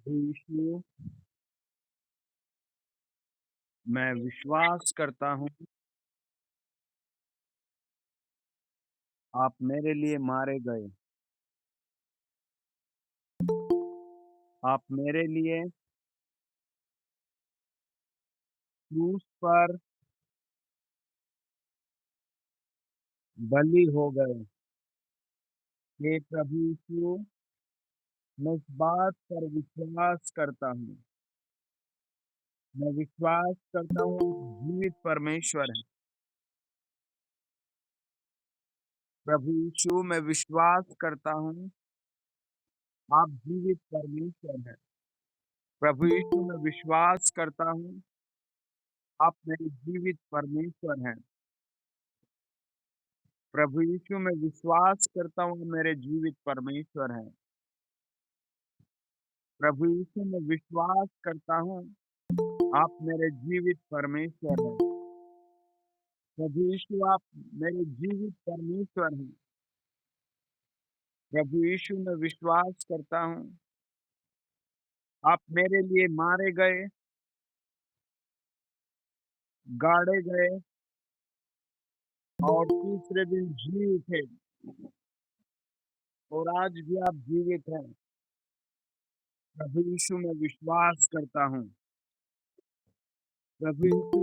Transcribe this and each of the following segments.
यीशु, मैं विश्वास करता हूँ, आप मेरे लिए मारे गए। आप मेरे लिए क्रूस पर बलि हो गए। हे प्रभु यीशु, मैं इस बात पर विश्वास करता हूँ। मैं विश्वास करता हूँ आप जीवित परमेश्वर हैं। प्रभु यीशु, मैं विश्वास करता हूँ आप जीवित परमेश्वर हैं। प्रभु यीशु, मैं विश्वास करता हूँ आप मेरे जीवित परमेश्वर हैं। प्रभु यीशु, मैं विश्वास करता हूँ मेरे जीवित परमेश्वर हैं। प्रभु यीशु, मैं विश्वास करता हूँ आप मेरे जीवित परमेश्वर हैं। प्रभु यीशु, आप मेरे जीवित परमेश्वर हैं। प्रभु यीशु, मैं विश्वास करता हूँ आप मेरे लिए मारे गए, गाड़े गए और तीसरे दिन जी उठे और आज भी आप जीवित हैं। प्रभु यीशु, मैं विश्वास करता हूँ। प्रभु यीशु,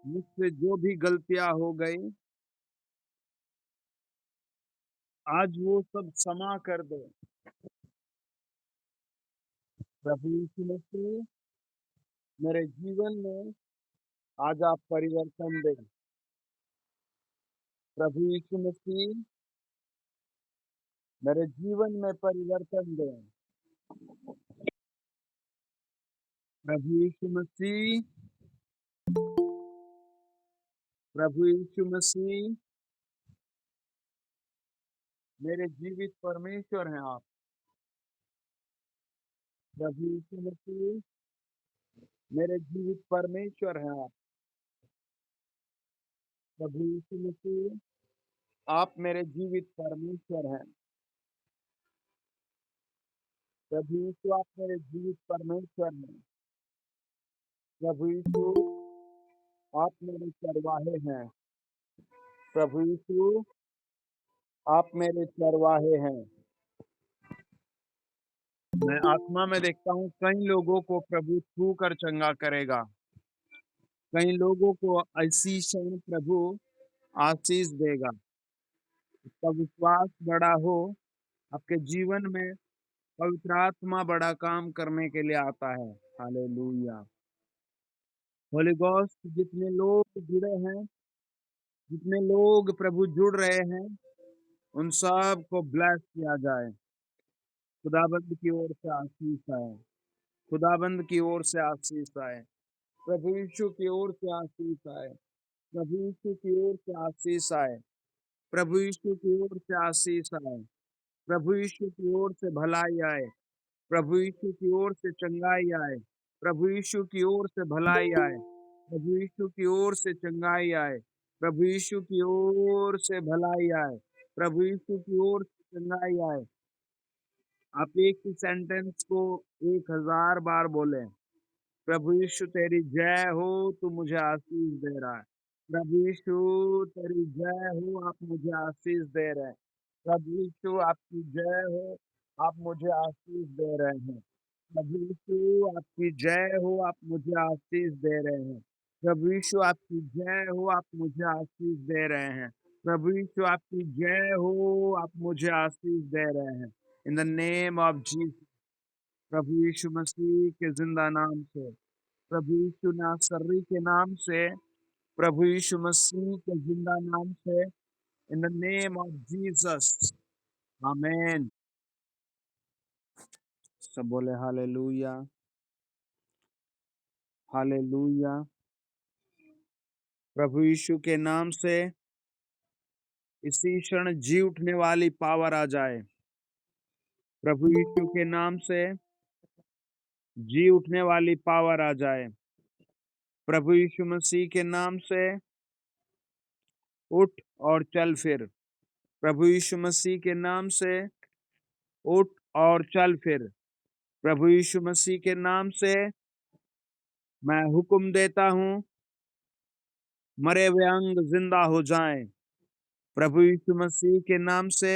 मुझसे जो भी गलतियाँ हो गई, आज वो सब क्षमा कर दो। प्रभु यीशु मसीह, मेरे जीवन में आज आप परिवर्तन दें। प्रभु यीशु मसीह, मेरे जीवन में परिवर्तन दें। प्रभु यीशु मसीह, प्रभु यीशु मसीह, मेरे जीवित परमेश्वर हैं आप। प्रभु यीशु मसीह, मेरे जीवित परमेश्वर हैं आप। प्रभु यीशु मसीह, आप मेरे जीवित परमेश्वर हैं। प्रभु यीशु, आप मेरे जीवित परमेश्वर हैं। प्रभु यीशु, आप मेरे चरवाहे हैं। प्रभु यीशु, आप मेरे चरवाहे हैं। मैं आत्मा में देखता हूँ कई लोगों को प्रभु छू कर चंगा करेगा। कई लोगों को ऐसी क्षण प्रभु आशीष देगा। उसका विश्वास बड़ा हो, आपके जीवन में पवित्र आत्मा बड़ा काम करने के लिए आता है। हालेलुया। होली गोस्ट, जितने लोग जुड़े हैं, जितने लोग प्रभु जुड़ रहे हैं, उन सब को ब्लेस किया जाए। खुदाबंद की ओर से आशीष आए। खुदाबंद की ओर से आशीष आए। प्रभु यीशु की ओर से आशीष आए। प्रभु यीशु की ओर से आशीष आए। प्रभु यीशु की ओर से आशीष आए। प्रभु यीशु की ओर से भलाई आए। प्रभु यीशु की ओर से चंगाई आए। प्रभु यीशु की ओर से भलाई आए। प्रभु यीशु की ओर से चंगाई आए। प्रभु यीशु की ओर से भलाई आए। प्रभु यीशु की ओर से चंगाई आए। आप एक ही सेंटेंस को 1000 बार बोलें। प्रभु यीशु, तेरी जय हो, तू मुझे आशीष दे रहा है। प्रभु यीशु, तेरी जय हो, आप मुझे आशीष दे रहे हैं। प्रभु यीशु, आपकी जय हो, आप मुझे आशीष दे रहे हैं। प्रभु यीशु, आपकी जय हो, आप मुझे आशीष दे रहे हैं। प्रभु यीशु, आपकी जय हो, आप मुझे आशीष दे रहे हैं। प्रभु यीशु, आपकी जय हो, आप मुझे आशीष दे रहे हैं। In the name of Jesus, प्रभु यीशु मसीह के जिंदा नाम से, प्रभु यीशु नासरी के नाम से, प्रभु यीशु मसीह के जिंदा नाम से, in the name of Jesus, amen. सब बोले हालेलुया, हालेलुया। प्रभु यीशु के नाम से इसी क्षण जी उठने वाली पावर आ जाए। प्रभु यीशु के नाम से जी उठने वाली पावर आ जाए। प्रभु यीशु मसीह के नाम से उठ और चल फिर। प्रभु यीशु मसीह के नाम से उठ और चल फिर। प्रभु यीशु मसीह के नाम से मैं हुक्म देता हूँ, मरे हुए अंग जिंदा हो जाएं। प्रभु यीशु मसीह के नाम से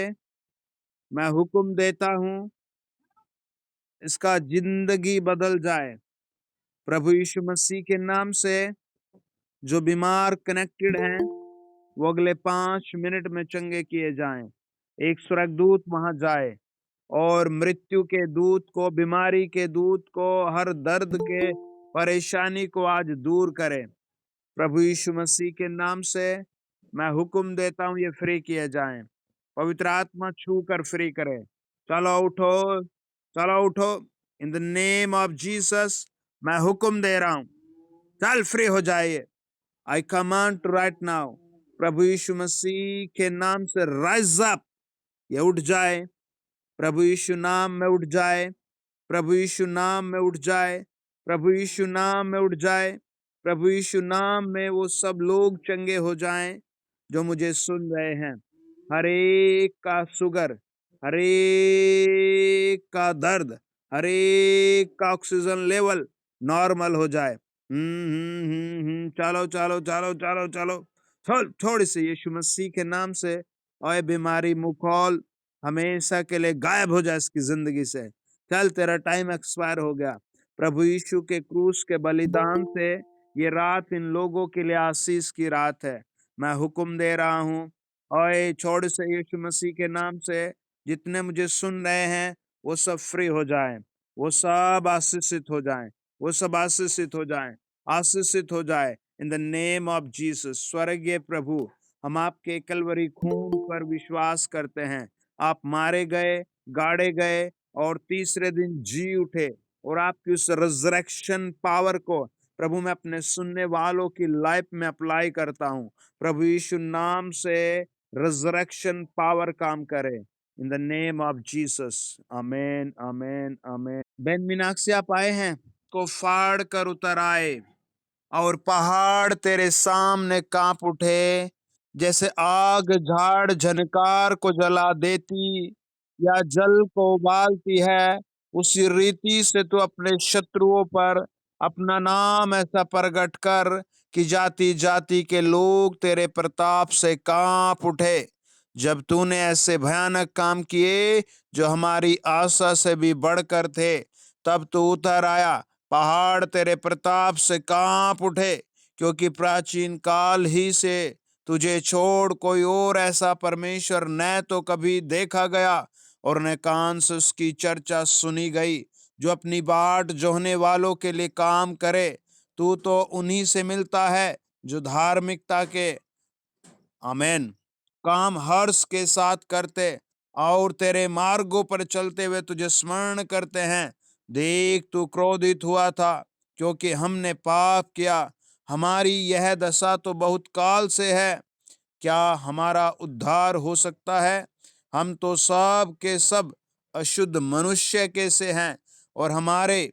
मैं हुक्म देता हूँ, इसका जिंदगी बदल जाए। प्रभु यीशु मसीह के नाम से जो बीमार कनेक्टेड हैं, वो अगले 5 मिनट में चंगे किए जाएं। एक स्वर्गदूत वहां जाए और मृत्यु के दूत को, बीमारी के दूत को, हर दर्द के परेशानी को आज दूर करे। प्रभु यीशु मसीह के नाम से मैं हुक्म देता हूँ, ये फ्री किए जाएं। पवित्र आत्मा छू कर फ्री करे। चलो उठो, चलो उठो। In the name of Jesus मैं हुक्म दे रहा हूँ, चल फ्री हो जाइए। I command to right now, प्रभु यीशु मसीह के नाम से राइज अप, ये उठ जाए। प्रभु यीशु नाम में उठ जाए। प्रभु यीशु नाम में उठ जाए। प्रभु यीशु नाम में उठ जाए। प्रभु यीशु नाम में वो सब लोग चंगे हो जाएं जो मुझे सुन रहे हैं। हर एक का शुगर, हर एक का दर्द, हर एक का ऑक्सीजन लेवल नॉर्मल हो जाए। चलो चलो चलो चलो चलो, थोड़ी सी यीशु मसीह के नाम से, और बीमारी मुखौल हमेशा के लिए गायब हो जाए इसकी जिंदगी से। चल, तेरा टाइम एक्सपायर हो गया। प्रभु यीशु के क्रूस के बलिदान से ये रात इन लोगों के लिए आशीष की रात है। मैं हुक्म दे रहा हूँ, और छोड़ से यीशु मसीह के नाम से जितने मुझे सुन रहे हैं, वो सब फ्री हो जाएं, वो सब आशीषित हो जाएं, वो सब आशीषित हो जाएं, आशीषित हो जाए इन द नेम ऑफ जीसस। स्वर्गीय प्रभु, हम आपके कलवरी खून पर विश्वास करते हैं। आप मारे गए, गाड़े गए और तीसरे दिन जी उठे, और आपकी उस रिजरेक्शन पावर को प्रभु मैं अपने सुनने वालों की लाइफ में अप्लाई करता हूँ। प्रभु यीशु नाम से रिजरेक्शन पावर काम करे इन the name of Jesus. Amen, amen, amen. Ben Meenakshi आप आए हैं, को फाड़ कर उतर आए, और पहाड़ तेरे सामने कांप उठे, जैसे आग झाड़ झनकार को जला देती या जल को उबालती है, उसी रीति से तू अपने शत्रुओं पर अपना नाम ऐसा प्रगट कर कि जाति जाति के लोग तेरे प्रताप से कांप उठे। जब तूने ऐसे भयानक काम किए जो हमारी आशा से भी बढ़कर थे, तब तू उतर आया, पहाड़ तेरे प्रताप से कांप उठे, क्योंकि प्राचीन काल ही से तुझे छोड़ कोई और ऐसा परमेश्वर न तो कभी देखा गया और न कान से उसकी चर्चा सुनी गई, जो अपनी बाट जोहने वालों के लिए काम करे। तू तो उन्हीं से मिलता है जो धार्मिकता के, आमेन, काम हर्ष के साथ करते और तेरे मार्गों पर चलते हुए तुझे स्मरण करते हैं। देख, तू क्रोधित हुआ था क्योंकि हमने पाप किया। हमारी यह दशा तो बहुत काल से है, क्या हमारा उद्धार हो सकता है? हम तो सब के सब अशुद्ध मनुष्य के से हैं, और हमारे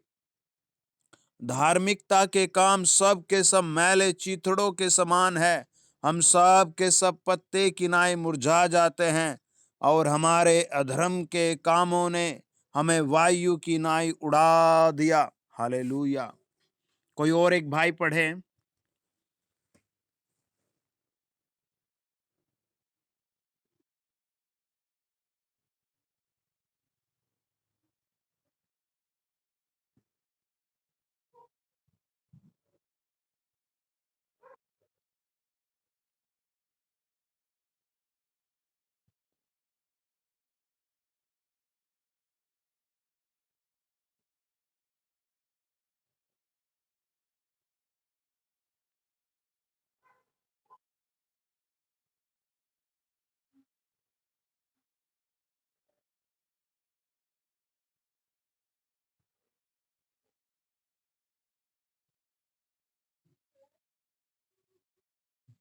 धार्मिकता के काम सब के सब मैले चीथड़ों के समान है। हम सब के सब पत्ते किनाए मुरझा जाते हैं, और हमारे अधर्म के कामों ने हमें वायु की नाई उड़ा दिया। हालेलुया। कोई और एक भाई पढ़े।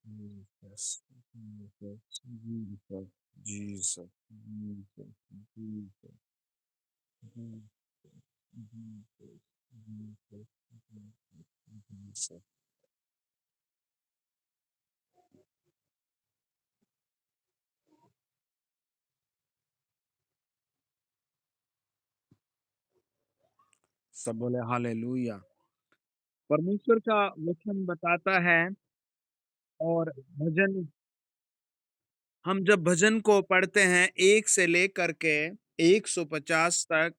Jesus, Jesus, Jesus, Jesus, Jesus, Jesus, Jesus, Jesus, Jesus. सब बोले हालेलुया। परमेश्वर का वचन बताता है और भजन हम जब भजन को पढ़ते हैं 1 से लेकर के 150 तक,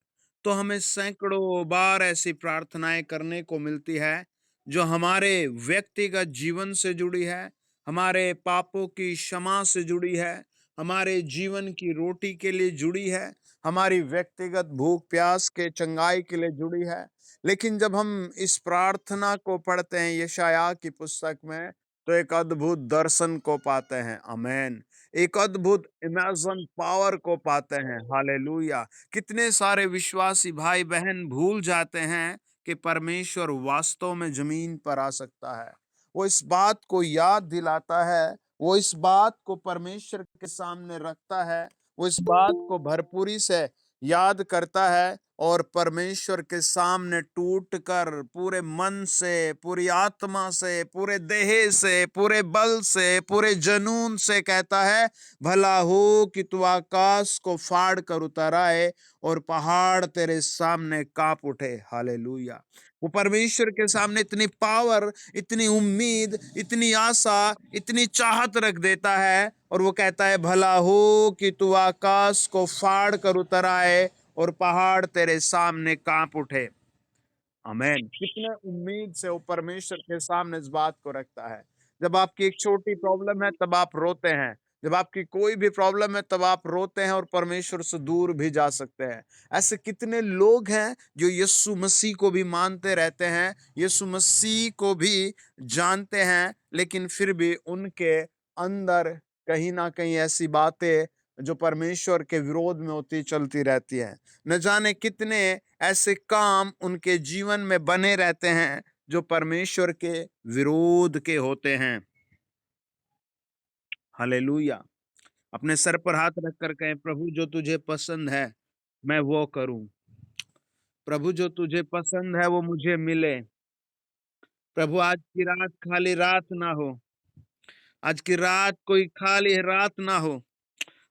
तो हमें सैकड़ों बार ऐसी प्रार्थनाएँ करने को मिलती है, जो हमारे व्यक्तिगत जीवन से जुड़ी है, हमारे पापों की क्षमा से जुड़ी है, हमारे जीवन की रोटी के लिए जुड़ी है, हमारी व्यक्तिगत भूख-प्यास के चंगाई के लिए जुड़ी है। लेकिन जब हम इस प्रार्थना को पढ़ते हैं यशायाह की पुस्तक में, तो एक अद्भुत दर्शन को पाते हैं। आमीन। एक अद्भुत इमेजिन पावर को पाते हैं। हालेलुया। कितने सारे विश्वासी भाई-बहन भूल जाते हैं कि परमेश्वर वास्तव में ज़मीन पर आ सकता है। वो इस बात को याद दिलाता है, वो इस बात को परमेश्वर के सामने रखता है, वो इस बात को भरपूरी से याद करता है और परमेश्वर के सामने टूटकर पूरे मन से, पूरी आत्मा से, पूरे देह से, पूरे बल से, पूरे जुनून से कहता है, भला हो कि तू आकाश को फाड़ कर उतर आए और पहाड़ तेरे सामने काँप उठे। हालेलुया। वो परमेश्वर के सामने इतनी पावर, इतनी उम्मीद, इतनी आशा, इतनी चाहत रख देता है और वो कहता है, भला हो कि तू आकाश को फाड़ कर उतर आए और पहाड़ तेरे सामने काँप उठे। आमीन। कितने उम्मीद से वो परमेश्वर के सामने इस बात को रखता है। जब आपकी एक छोटी प्रॉब्लम है तब आप रोते हैं। जब आपकी कोई भी प्रॉब्लम है तब आप रोते हैं और परमेश्वर से दूर भी जा सकते हैं। ऐसे कितने लोग हैं जो यीशु मसीह को भी मानते रहते हैं, यीशु मसीह को भी जानते हैं, लेकिन फिर भी उनके अंदर कहीं न कहीं ऐसी बातें जो परमेश्वर के विरोध में होती चलती रहती हैं। न जाने कितने ऐसे काम उनके जीवन में बने रहते हैं जो परमेश्वर के विरोध के होते हैं। हालेलुया। अपने सर पर हाथ रखकर कहें, प्रभु जो तुझे पसंद है मैं वो करूं। प्रभु जो तुझे पसंद है वो मुझे मिले। प्रभु आज की रात खाली रात ना हो। आज की रात कोई खाली रात ना हो।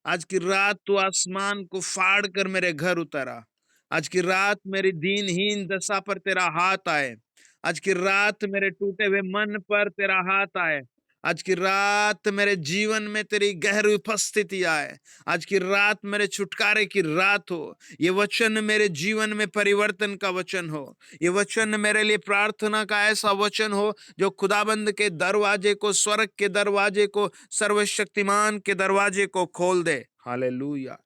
आज की रात तू आसमान को फाड़ कर मेरे घर उतरा। आज की रात मेरी दीनहीन दशा पर तेरा हाथ आए। आज की रात मेरे टूटे हुए मन पर तेरा हाथ आए। आज की रात मेरे जीवन में तेरी गहरी उपस्थिति आए। आज की रात मेरे छुटकारे की रात हो। ये वचन मेरे जीवन में परिवर्तन का वचन हो। ये वचन मेरे लिए प्रार्थना का ऐसा वचन हो जो खुदाबंद के दरवाजे को, स्वर्ग के दरवाजे को, सर्वशक्तिमान के दरवाजे को खोल दे। हालेलुया।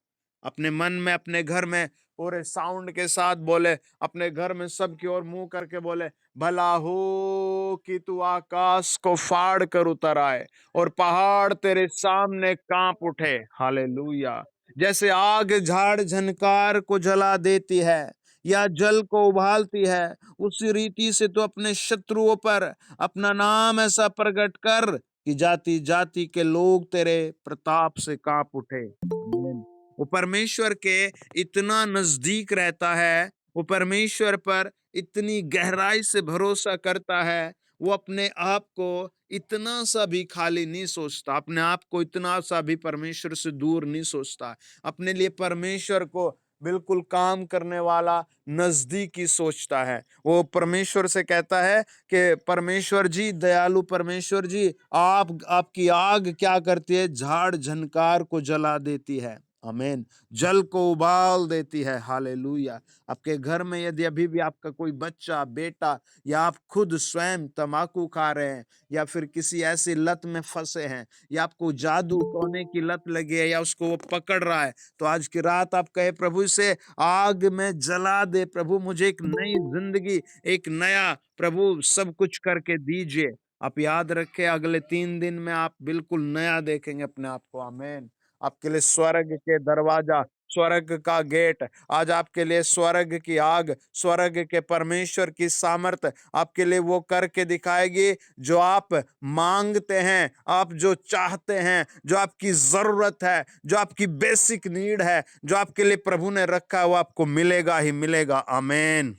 अपने मन में, अपने घर में पूरे साउंड के साथ बोले, अपने घर में सबकी ओर मुंह करके बोले, भला हो कि तू आकाश को फाड़ कर उतर आए और पहाड़ तेरे सामने कांप उठे। हालेलुया। जैसे आग झाड़ झनकार को जला देती है या जल को उबालती है, उसी रीति से तो अपने शत्रुओं पर अपना नाम ऐसा प्रकट कर कि जाति जाति के लोग तेरे प्रताप से कांप उठे। आमीन। वो परमेश्वर के इतना नजदीक रहता है, वो परमेश्वर पर इतनी गहराई से भरोसा करता है, वो अपने आप को इतना सा भी खाली नहीं सोचता, अपने आप को इतना सा भी परमेश्वर से दूर नहीं सोचता। अपने लिए परमेश्वर को बिल्कुल काम करने वाला, नजदीकी सोचता है। वो परमेश्वर से कहता है कि परमेश्वर जी, दयालु परमेश्वर जी, आपकी आग क्या करती है? झाड़ झनकार को जला देती है। आमीन। जल को उबाल देती है। हालेलुया। आपके घर में यदि अभी भी आपका कोई बच्चा, बेटा या आप खुद स्वयं तम्बाकू खा रहे हैं या फिर किसी ऐसी लत में फंसे हैं या आपको जादू टोने की लत लगी है या उसको वो पकड़ रहा है, तो आज की रात आप कहे, प्रभु से आग में जला दे, प्रभु मुझे एक नई जिंदगी, एक नया प्रभु सब कुछ करके दीजिए। आप याद रखें, अगले 3 दिन में आप बिल्कुल नया देखेंगे अपने आप को। आमीन। आपके लिए स्वर्ग के दरवाजा, स्वर्ग का गेट, आज आपके लिए स्वर्ग की आग, स्वर्ग के परमेश्वर की सामर्थ आपके लिए वो करके दिखाएगी जो आप मांगते हैं, आप जो चाहते हैं, जो आपकी जरूरत है, जो आपकी बेसिक नीड है, जो आपके लिए प्रभु ने रखा है, वो आपको मिलेगा ही मिलेगा। आमीन।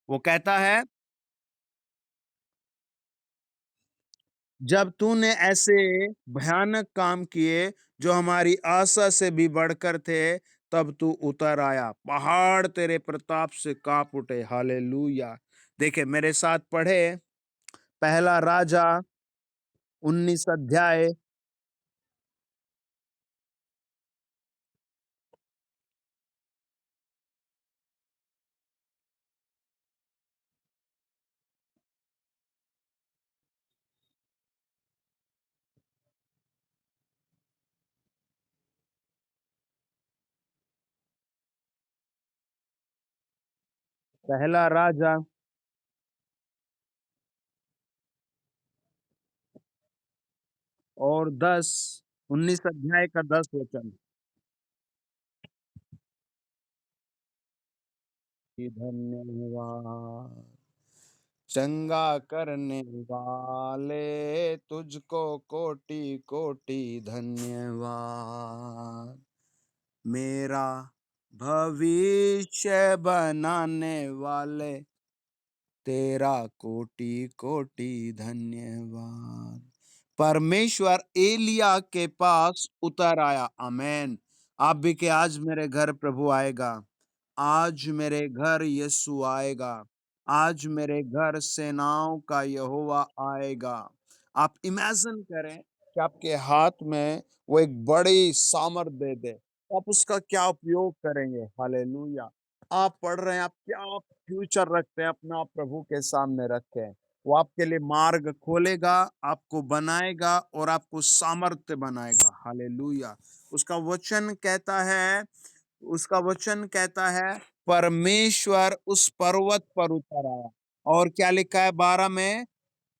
वो कहता है, जब तूने ऐसे भयानक काम किए जो हमारी आशा से भी बढ़कर थे, तब तू उतर आया, पहाड़ तेरे प्रताप से कांप उठे। हालेलुया। देखे मेरे साथ पढ़े, पहला राजा 19 अध्याय। पहला राजा और 19 अध्याय का 10 वचन। धन्यवाद चंगा करने वाले, तुझको कोटि कोटि धन्यवाद। मेरा भविष्य बनाने वाले, तेरा कोटि कोटि धन्यवाद। परमेश्वर एलिया के पास उतर आया। आमेन। आप भी कि आज मेरे घर प्रभु आएगा, आज मेरे घर यीशु आएगा, आज मेरे घर सेनाओं का यहोवा आएगा। आप इमेजिन करें कि आपके हाथ में वो एक बड़ी सामर्थ दे दे, आप उसका क्या उपयोग करेंगे? हालेलुया। आप पढ़ रहे हैं, आप क्या फ्यूचर रखते हैं अपना प्रभु के सामने रखे हैं। वो आपके लिए मार्ग खोलेगा, आपको बनाएगा और आपको सामर्थ्य बनाएगा। हालेलुया। उसका वचन कहता है, उसका वचन कहता है, परमेश्वर उस पर्वत पर उतर आया। और क्या लिखा है 12 में?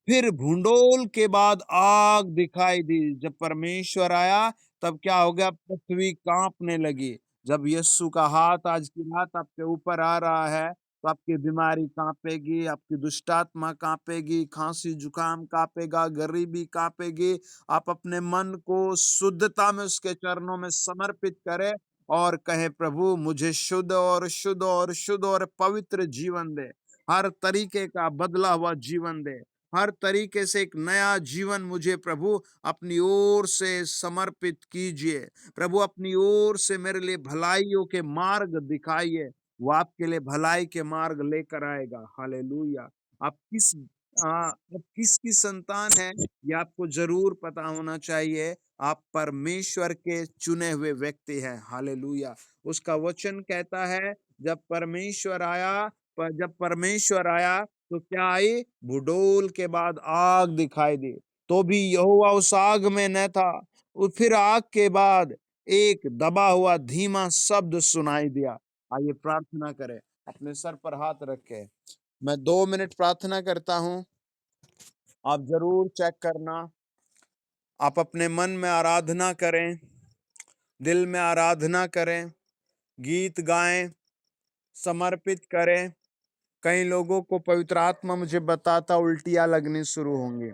फिर भूंडोल के बाद आग दिखाई दी। जब परमेश्वर आया तब क्या हो गया? पृथ्वी कांपने लगी। जब यीशु का हाथ आज की रात आपके ऊपर आ रहा है तो आपकी बीमारी कांपेगी, आपकी दुष्टात्मा कांपेगी, खांसी जुकाम कांपेगा, गरीबी कांपेगी। आप अपने मन को शुद्धता में उसके चरणों में समर्पित करें और कहे, प्रभु मुझे शुद्ध और शुद्ध और शुद्ध और पवित्र जीवन दे, हर तरीके का बदला हुआ जीवन दे, हर तरीके से एक नया जीवन मुझे प्रभु अपनी ओर से समर्पित कीजिए। प्रभु अपनी ओर से मेरे लिए भलाइयों के मार्ग दिखाइए। वो आपके लिए भलाई के मार्ग लेकर आएगा। हालेलुया। आप किस आप किसकी संतान है, ये आपको जरूर पता होना चाहिए। आप परमेश्वर के चुने हुए व्यक्ति हैं। हालेलुया। उसका वचन कहता है, जब परमेश्वर आया तो क्या आई? भूडोल के बाद आग दिखाई दी, तो भी यहोवा उस आग में न था। फिर आग के बाद एक दबा हुआ धीमा शब्द सुनाई दिया। आइए प्रार्थना करें, अपने सर पर हाथ रखे। मैं 2 मिनट प्रार्थना करता हूं, आप जरूर चेक करना। आप अपने मन में आराधना करें, दिल में आराधना करें, गीत गाएं, समर्पित करें। कई लोगों को पवित्र आत्मा मुझे बताता उल्टियां लगनी शुरू होंगी।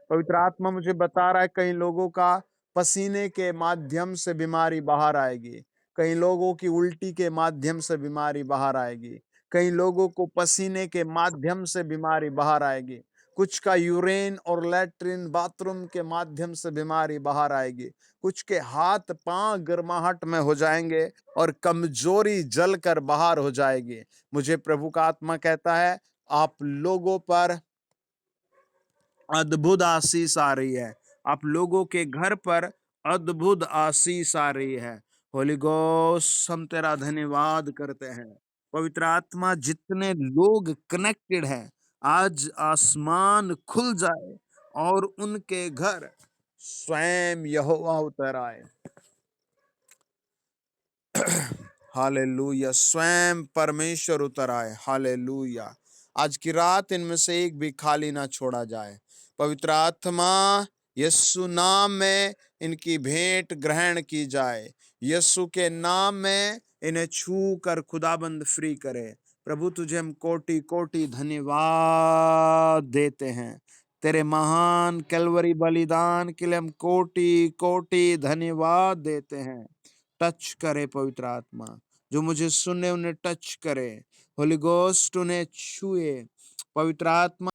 पवित्र आत्मा मुझे बता रहा है कई लोगों का पसीने के माध्यम से बीमारी बाहर आएगी, कई लोगों की उल्टी के माध्यम से बीमारी बाहर आएगी, कई लोगों को पसीने के माध्यम से बीमारी बाहर आएगी, कुछ का यूरेन और लैट्रिन बाथरूम के माध्यम से बीमारी बाहर आएगी, कुछ के हाथ पांव गर्माहट में हो जाएंगे और कमजोरी जलकर बाहर हो जाएगी। मुझे प्रभु का आत्मा कहता है, आप लोगों पर अद्भुत आशीष आ रही है, आप लोगों के घर पर अद्भुत आशीष आ रही है। होली गोस्ट, हम तेरा धन्यवाद करते हैं। पवित्र आत्मा, जितने लोग कनेक्टेड हैं, आज आसमान खुल जाए और उनके घर स्वयं यहोवा उतर आए। हालेलुया। स्वयं परमेश्वर उतर आए। हालेलुया। आज की रात इनमें से एक भी खाली ना छोड़ा जाए। पवित्र आत्मा, यीशु नाम में इनकी भेंट ग्रहण की जाए। यीशु के नाम में इन्हें छू कर खुदाबंद फ्री करे। प्रभु तुझे हम कोटि कोटि धन्यवाद देते हैं। तेरे महान कलवरी बलिदान के लिए हम कोटि कोटि धन्यवाद देते हैं। टच करे पवित्र आत्मा, जो मुझे सुने उन्हें टच करे। होली गोस्ट उन्हें छुए। पवित्र आत्मा